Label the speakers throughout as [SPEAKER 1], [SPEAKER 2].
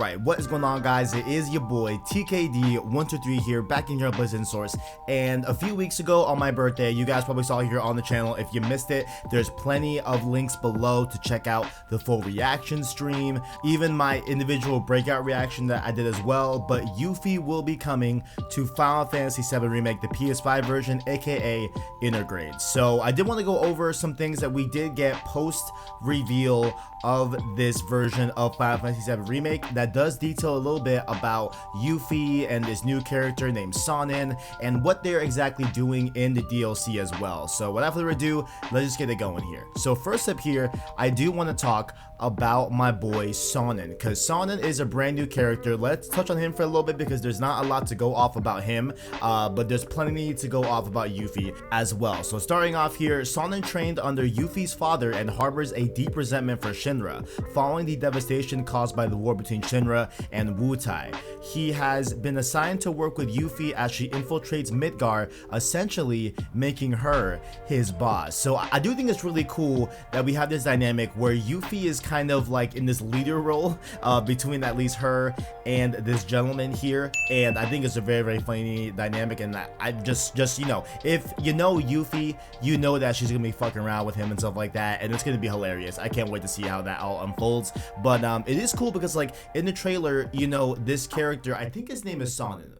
[SPEAKER 1] Alright, what is going on, guys? It is your boy TKD123 here, back in here on Blizzard Source. And a few weeks ago on my birthday, you guys probably saw here on the channel. If you missed it, there's plenty of links below to check out the full reaction stream, even my individual breakout reaction that I did as well. But Yuffie will be coming to Final Fantasy VII Remake, the PS5 version, aka Intergrade. So I did want to go over some things that we did get post reveal of this version of Final Fantasy VII Remake that does detail a little bit about Yuffie and this new character named Sonnen and what they're exactly doing in the DLC as well. So without further ado, let's just get it going here. So first up here, I do want to talk about my boy Sonnen, because Sonnen is a brand new character. Let's touch on him for a little bit because there's not a lot to go off about him, but there's plenty to go off about Yuffie as well. So starting off here, Sonnen trained under Yuffie's father and harbors a deep resentment for Shinra, following the devastation caused by the war between Shinra and Wutai. He has been assigned to work with Yuffie as she infiltrates Midgar, essentially making her his boss. So I do think it's really cool that we have this dynamic where Yuffie is kind of like in this leader role between at least her and this gentleman here, and I think it's a very, very funny dynamic. And I just you know, if you know Yuffie, you know that she's gonna be fucking around with him and stuff like that, and it's gonna be hilarious. I can't wait to see how that all unfolds. But it is cool because, like, in the trailer, you know, this character, I think his name is Sonnen.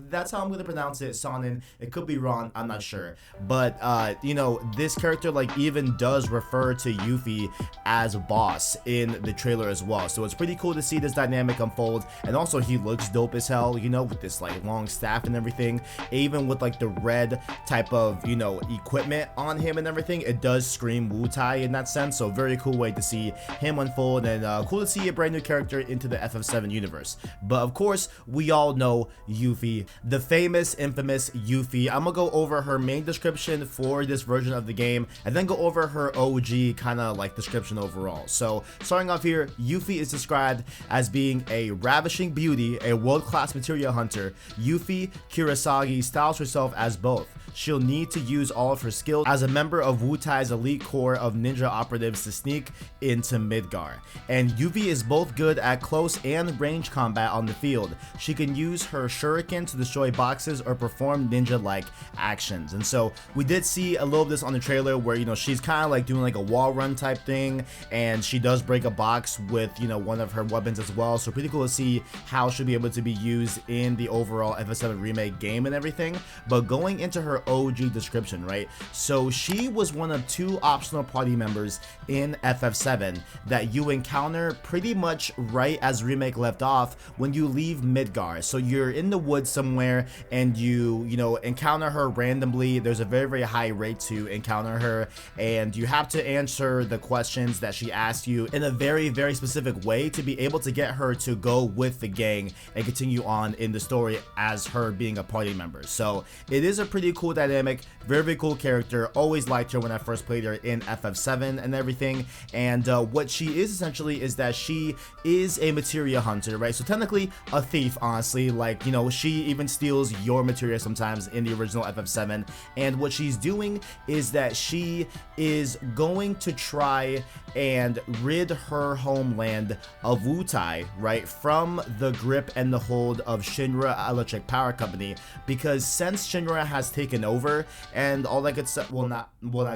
[SPEAKER 1] That's how I'm gonna pronounce it, Sonnen. It could be wrong, I'm not sure. But you know, this character like even does refer to Yuffie as boss in the trailer as well. So it's pretty cool to see this dynamic unfold. And also he looks dope as hell, you know, with this like long staff and everything, even with like the red type of, you know, equipment on him and everything. It does scream Wutai in that sense. So very cool way to see him unfold, and cool to see a brand new character into the FF7 universe. But of course, we all know Yuffie, the famous, infamous Yuffie. I'm gonna go over her main description for this version of the game, and then go over her OG kind of like description overall. So starting off here, Yuffie is described as being a ravishing beauty, a world-class materia hunter. Yuffie Kurosagi styles herself as both. She'll need to use all of her skills as a member of Wutai's elite corps of ninja operatives to sneak into Midgar. And Yuffie is both good at close and range combat on the field. She can use her shuriken to destroy boxes or perform ninja-like actions. And so we did see a little of this on the trailer where, you know, she's kind of like doing like a wall run type thing, and she does break a box with, you know, one of her weapons as well. So pretty cool to see how she'll be able to be used in the overall FF7 Remake game and everything. But going into her OG description, right? So she was one of 2 optional party members in FF7 that you encounter pretty much right as Remake left off when you leave Midgar. So you're in the woods somewhere and you know, encounter her randomly. There's a very, very high rate to encounter her, and you have to answer the questions that she asks you in a very, very specific way to be able to get her to go with the gang and continue on in the story as her being a party member. So it is a pretty cool dynamic, very, very cool character. Always liked her when I first played her in FF7 and everything. And what she is essentially is that she is a materia hunter, right? So technically a thief, honestly. Like, you know, she even steals your materia sometimes in the original FF7. And what she's doing is that she is going to try and rid her homeland of Wutai, right, from the grip and the hold of Shinra Electric Power Company, because since Shinra has taken over and all that good stuff, well not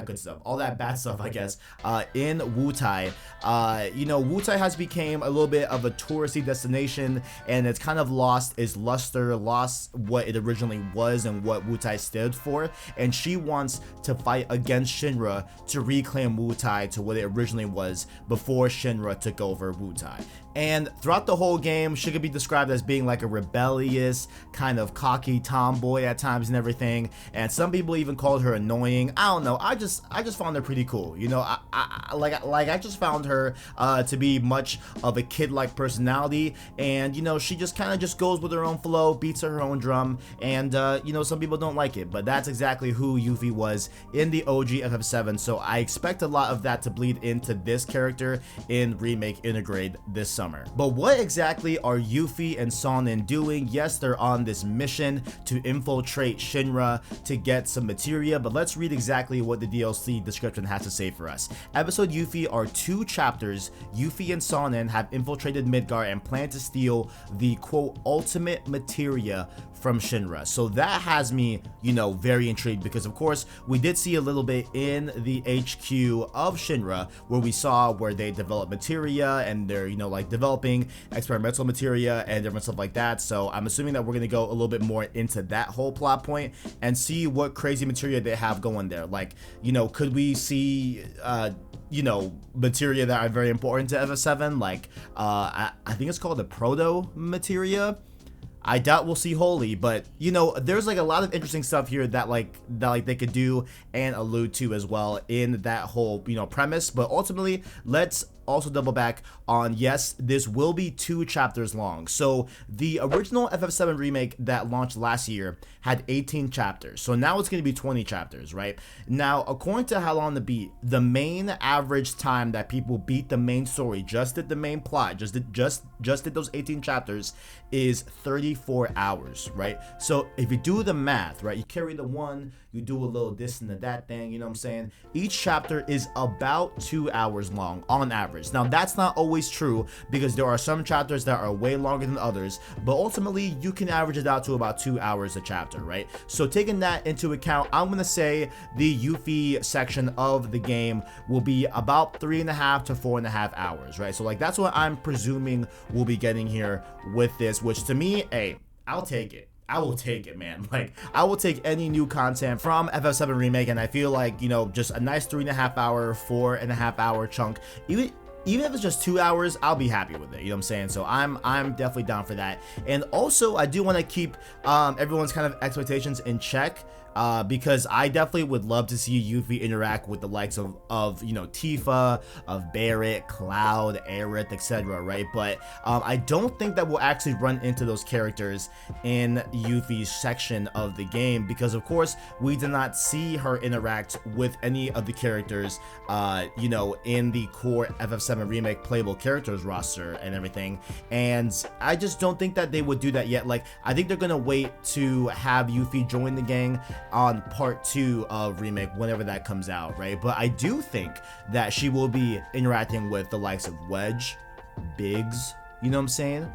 [SPEAKER 1] good stuff, all that bad stuff, I guess, in Wutai, you know, Wutai has become a little bit of a touristy destination, and it's kind of lost its luster, lost what it originally was and what Wutai stood for, and she wants to fight against Shinra to reclaim Wutai to what it originally was before Shinra took over Wutai. And throughout the whole game, she could be described as being like a rebellious, kind of cocky tomboy at times and everything. And some people even called her annoying. I don't know. I just found her pretty cool. You know, I just found her to be much of a kid-like personality. And you know, she just kind of just goes with her own flow, beats her own drum. And you know, some people don't like it, but that's exactly who Yuffie was in the OG FF7. So I expect a lot of that to bleed into this character in Remake Intergrade this summer. But what exactly are Yuffie and Sonnen doing? Yes, they're on this mission to infiltrate Shinra to get some materia, but let's read exactly what the DLC description has to say for us. Episode Yuffie are 2 chapters. Yuffie and Sonnen have infiltrated Midgar and plan to steal the quote ultimate materia from Shinra. So that has me, very intrigued, because of course we did see a little bit in the HQ of Shinra where we saw where they develop materia and they're, like developing experimental materia and different stuff like that. So I'm assuming that we're going to go a little bit more into that whole plot point and see what crazy materia they have going there. Like, could we see, materia that are very important to FF7, like I think it's called the proto materia. I doubt we'll see Holy, but there's like a lot of interesting stuff here that they could do and allude to as well in that whole premise. But ultimately, let's also double back on, yes, this will be 2 chapters long. So the original FF7 remake that launched last year had 18 chapters. So now it's going to be 20 chapters, right? Now, according to How Long to Beat, the main average time that people beat the main story, just did the main plot, just did those 18 chapters, is 34 hours, right? So if you do the math, right, you carry the 1, you do a little this and that thing, you know what I'm saying? Each chapter is about 2 hours long on average. Now, that's not always true, because there are some chapters that are way longer than others, but ultimately you can average it out to about 2 hours a chapter, right? So taking that into account, I'm gonna say the Yuffie section of the game will be about 3.5 to 4.5 hours, right? So like that's what I'm presuming we'll be getting here with this, which to me, hey, I'll take it. I will take it, man. Like, I will take any new content from FF7 Remake, and I feel like, just a nice 3.5 hour, 4.5 hour chunk, even if it's just 2 hours, I'll be happy with it, you know what I'm saying? So I'm definitely down for that. And also, I do want to keep everyone's kind of expectations in check, because I definitely would love to see Yuffie interact with the likes of Tifa, of Barrett, Cloud, Aerith, etc., right? But I don't think that we'll actually run into those characters in Yuffie's section of the game, because of course we did not see her interact with any of the characters in the core FF7 Remake playable characters roster and everything, and I just don't think that they would do that yet. Like, I think they're gonna wait to have Yuffie join the gang on part 2 of Remake whenever that comes out, right? But I do think that she will be interacting with the likes of Wedge, Biggs, you know what I'm saying?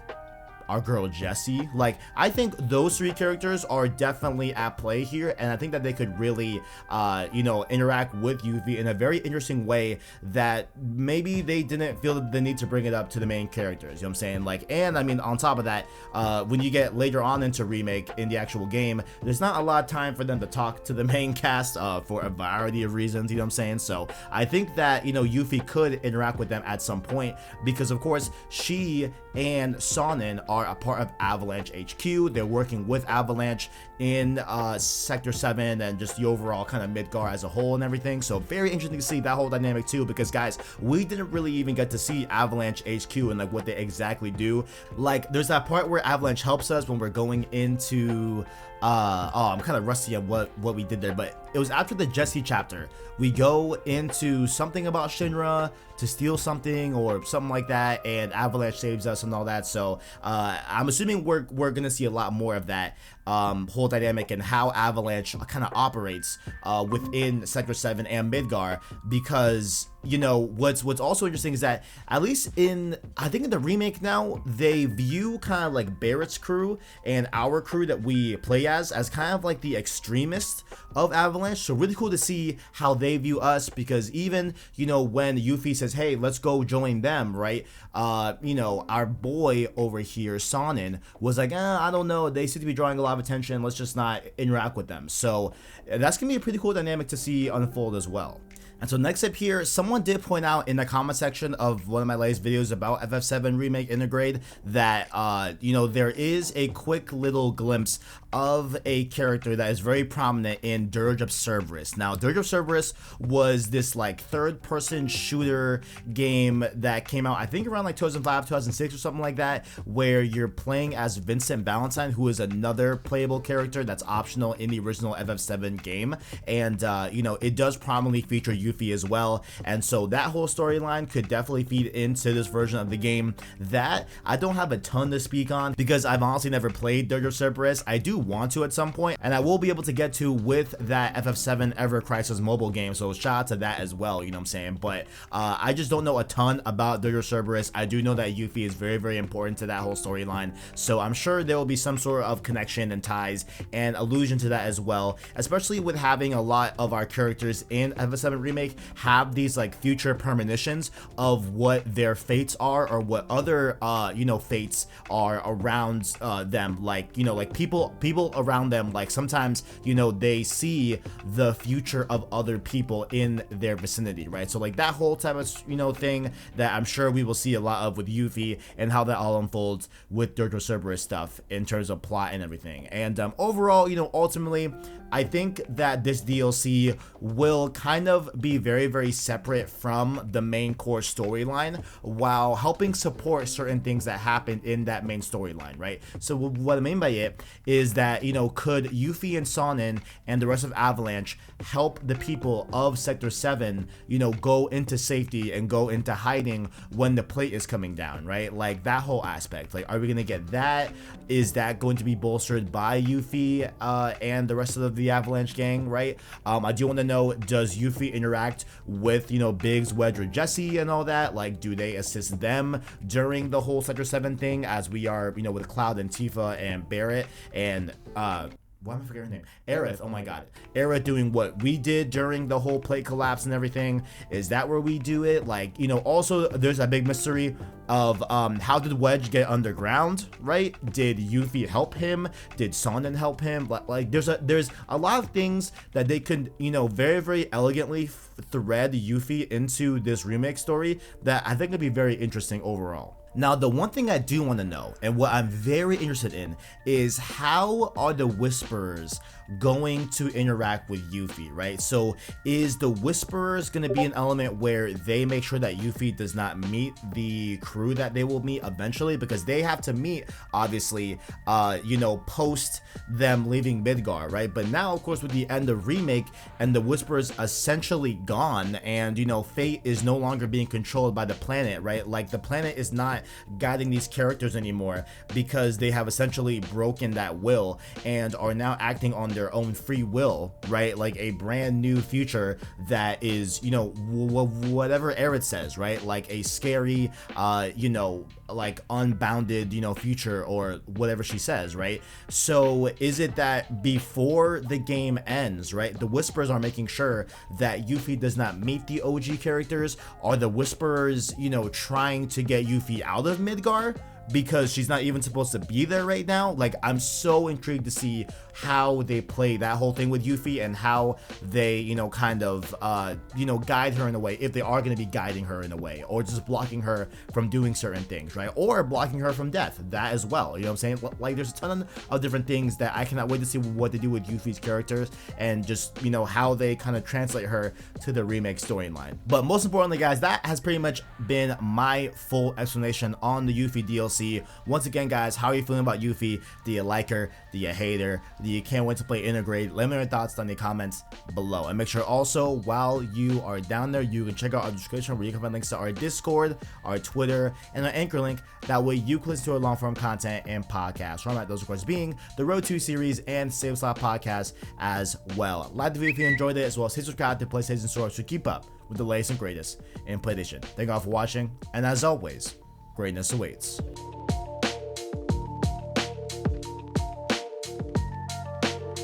[SPEAKER 1] Our girl Jessie. Like, I think those 3 characters are definitely at play here, and I think that they could really interact with Yuffie in a very interesting way that maybe they didn't feel the need to bring it up to the main characters, you know what I'm saying? Like, and I mean, on top of that, when you get later on into Remake in the actual game, there's not a lot of time for them to talk to the main cast for a variety of reasons, you know what I'm saying? So I think that Yuffie could interact with them at some point, because of course she and Sonnen are a part of Avalanche HQ. They're working with Avalanche in Sector 7 and just the overall kind of Midgar as a whole and everything. So very interesting to see that whole dynamic too, because guys, we didn't really even get to see Avalanche HQ and like what they exactly do. Like, there's that part where Avalanche helps us when we're going into I'm kind of rusty on what we did there, but it was after the Jessie chapter. We go into something about Shinra to steal something or something like that, and Avalanche saves us and all that. So I'm assuming we're gonna see a lot more of that whole dynamic and how Avalanche kind of operates within Sector 7 and Midgar, because what's also interesting is that at least I think in the remake now, they view kind of like Barrett's crew and our crew that we play as kind of like the extremists of Avalanche. So really cool to see how they view us, because even when Yuffie says, hey, let's go join them, right? Our boy over here, Sonnen, was like, I don't know, they seem to be drawing a lot of attention, let's just not interact with them. So that's gonna be a pretty cool dynamic to see unfold as well. And so next up here, someone did point out in the comment section of one of my latest videos about FF7 Remake Intergrade that, there is a quick little glimpse of a character that is very prominent in Durga Cerberus. Now, Durga Cerberus was this like third-person shooter game that came out, I think around like 2005, 2006 or something like that, where you're playing as Vincent Valentine, who is another playable character that's optional in the original FF7 game. And, it does prominently feature Yuffie as well, and so that whole storyline could definitely feed into this version of the game that I don't have a ton to speak on because I've honestly never played Durga Cerberus. I do want to at some point, and I will be able to get to with that FF7 Ever Crisis mobile game, so shout out to that as well, you know what I'm saying? But I just don't know a ton about Durga Cerberus. I do know that Yuffie is very, very important to that whole storyline, so I'm sure there will be some sort of connection and ties and allusion to that as well, especially with having a lot of our characters in FF7 Remake have these like future premonitions of what their fates are, or what other you know, fates are around them, like, you know, like people around them, like sometimes, you know, they see the future of other people in their vicinity, right? So like that whole type of, you know, thing that I'm sure we will see a lot of with Yuffie, and how that all unfolds with Durga Cerberus stuff in terms of plot and everything. And overall, you know, ultimately I think that this DLC will kind of be very, very separate from the main core storyline while helping support certain things that happened in that main storyline, right? So what I mean by it is that, you know, could Yuffie and Sonnen and the rest of Avalanche help the people of Sector 7, you know, go into safety and go into hiding when the plate is coming down, right? Like that whole aspect, like, are we gonna get that? Is that going to be bolstered by Yuffie and the rest of the Avalanche gang, right? I do want to know, does Yuffie interact with, you know, Biggs, Wedge, or Jesse and all that? Like, do they assist them during the whole Sector 7 thing, as we are, you know, with Cloud and Tifa and Barrett and why am I forgetting her name? Aerith, oh my god. Aerith doing what we did during the whole plate collapse and everything. Is that where we do it? Like, you know, also there's a big mystery of how did Wedge get underground, right? Did Yuffie help him? Did Sonnen help him? Like there's a lot of things that they could, you know, very, very elegantly thread Yuffie into this remake story that I think would be very interesting overall. Now, the one thing I do want to know, and what I'm very interested in, is how are the Whisperers going to interact with Yuffie, right? So is the Whisperers going to be an element where they make sure that Yuffie does not meet the crew that they will meet eventually, because they have to meet, obviously, you know, post them leaving Midgar, right? But now, of course, with the end of Remake and the Whisperers essentially gone, and, you know, fate is no longer being controlled by the planet, right? Like the planet is not guiding these characters anymore because they have essentially broken that will and are now acting on their own free will, right? Like a brand new future that is, you know, whatever Aerith says, right? Like a scary, you know, like unbounded, you know, future, or whatever she says, right? So is it that before the game ends, right, the Whisperers are making sure that Yuffie does not meet the OG characters? Are the Whisperers, you know, trying to get Yuffie out of Midgar because she's not even supposed to be there right now? Like, I'm so intrigued to see how they play that whole thing with Yuffie and how they, you know, kind of, you know, guide her in a way, if they are going to be guiding her in a way, or just blocking her from doing certain things, right? Or blocking her from death, that as well, you know what I'm saying? Like, there's a ton of different things that I cannot wait to see what they do with Yuffie's characters, and just, you know, how they kind of translate her to the remake storyline. But most importantly, guys, that has pretty much been my full explanation on the Yuffie DLC. Once again, guys, how are you feeling about Yuffie? Do you like her? Do you hate her? Do you can't wait to play Intergrade? Let me know your thoughts down in the comments below. And make sure also, while you are down there, you can check out our description where you can find links to our Discord, our Twitter, and our Anchor link. That way you can listen to our long form content and podcasts. Remember, those of course being the Road 2 series and Save Slot podcast as well. Like the video if you enjoyed it, as well as hit subscribe to PlayStation Source to keep up with the latest and greatest in PlayStation. Thank you all for watching, and as always, greatness awaits.